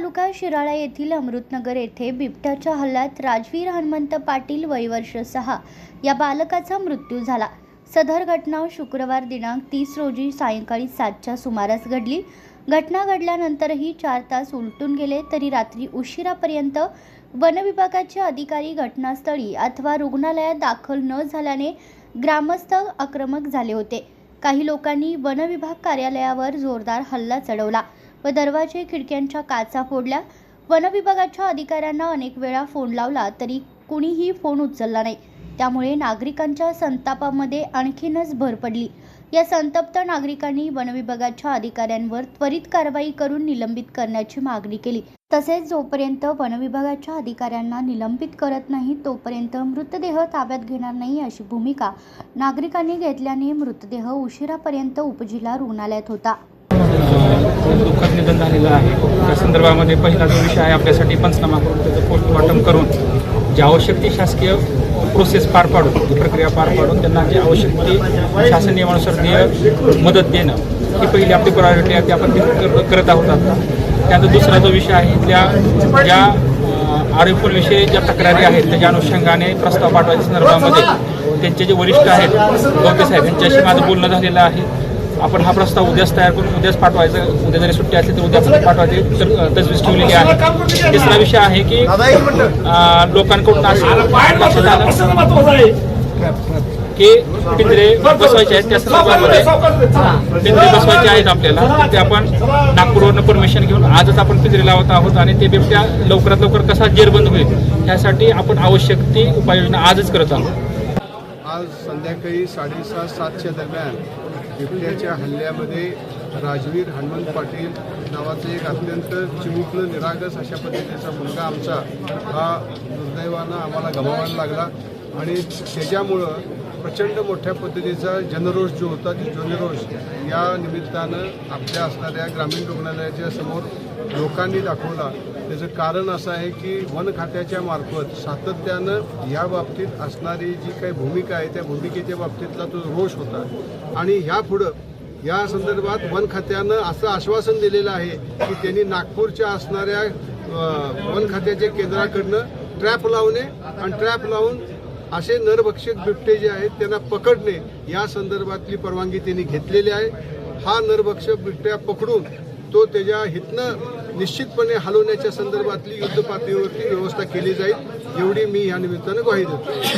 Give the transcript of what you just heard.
तालुका शिराळा येथील अमृतनगर येथे बिबट्याच्या हल्ल्यात राजवीर हनुमंत पाटील वय वर्ष 6 या बालकाचा मृत्यू झाला। सदर घटना शुक्रवार दिनांक 30 रोजी सायंकाळी 7च्या सुमारास घडली। घटना घडल्यानंतरही 4 तास उलटून गेले तरी रात्री उशिरापर्यंत वनविभागाचे अधिकारी घटनास्थळी अथवा रुग्णालयात दाखल न झाल्याने ग्रामस्थ आक्रमक झाले होते। काही लोकांनी वनविभाग कार्यालयावर जोरदार हल्ला चढवला व दरवाजे खिडक्यांच्या काचा फोडल्या। वनविभागाच्या अधिकाऱ्यांना अनेक वेळा फोन लावला तरी कुणीही फोन उचलला नाही। त्यामुळे नागरिकांच्या संतापामध्ये आणखीनच भर पडली। या संतप्त नागरिकांनी वनविभागाच्या अधिकाऱ्यांवर त्वरित कारवाई करून निलंबित करण्याची मागणी केली। तसेच जोपर्यंत वनविभागाच्या अधिकाऱ्यांना निलंबित करत नाही तोपर्यंत मृतदेह ताब्यात घेणार नाही अशी भूमिका नागरिकांनी घेतल्याने मृतदेह उशिरापर्यंत उपजिल्हा रुग्णालयात होता। दुःखद निधन झालेलं आहे। त्या संदर्भामध्ये पहिला जो विषय आहे आपल्यासाठी पंचनामा करून त्याचं पोस्टमॉर्टम करून जी आवश्यक ती शासकीय प्रोसेस पार पाडून ती प्रक्रिया पार पाडून त्यांना जी आवश्यक ती शासन नियमानुसार मदत देणं ही पहिली आपली प्रायोरिटी आहे, ती आपण करत आहोत। आता त्यानंतर दुसरा जो विषय आहे त्या ज्या आरोग्यविषयी ज्या तक्रारी आहेत त्याच्या अनुषंगाने प्रस्ताव पाठवायच्या संदर्भामध्ये त्यांचे जे वरिष्ठ आहेत गवते साहेब यांच्याशी माझं बोलणं झालेलं आहे। आपण हा प्रस्ताव उद्याच तयार करून उद्याच पाठवायचा, उद्या जरी सुट्टी असली तर उद्याच पाठवायची तजवीज ठेवलेली आहे। तिसरा विषय आहे की लोकांकडून लक्षात आलं की पिंजरे बसवायचे आहेत, त्या संदर्भामध्ये पिंजरे बसवायचे आहेत आपल्याला, ते आपण नागपूरवरून परमिशन घेऊन आजच आपण पिंजरे लावत आहोत आणि ते बिबट्या लवकरात लवकर कसा जेरबंद होईल यासाठी आपण आवश्यक ती उपाययोजना आजच करत आहोत। आज संध्याकाळी 6:30-7च्या दरम्यान बिबट्याच्या हल्ल्यामध्ये राजवीर हनुमंत पाटील नावाचं एक अत्यंत चिमुकलं निरागस अशा पद्धतीचा मुलगा आमचा हा दुर्दैवानं आम्हाला गमावायला लागला आणि त्याच्यामुळं प्रचंड मोठ्या पद्धतीचा जनरोष जो होता ती जनरोष या निमित्तानं आपल्या असणाऱ्या ग्रामीण रुग्णालयाच्या समोर लोकांनी दाखवला। त्याचं कारण असं आहे की वन खात्याच्या मार्फत सातत्यानं या बाबतीत असणारी जी काही भूमिका आहे त्या भूमिकेच्या बाबतीतला तो रोष होता आणि ह्यापुढं या संदर्भात वन खात्यानं असं आश्वासन दिलेलं आहे की त्यांनी नागपूरच्या असणाऱ्या वन खात्याच्या केंद्राकडनं ट्रॅप लावणे आणि ट्रॅप लावून असे नरभक्षक बिबटे जे आहेत त्यांना पकडणे या संदर्भातली परवानगी त्यांनी घेतलेली आहे। हा नरभक्षक बिबट्या पकडून तो त्याच्या हितनं निश्चितपणे हलवण्याच्या संदर्भातली युद्ध पातळीवरती व्यवस्था केली जाईल एवढी मी या निमित्तानं ग्वाही देतो।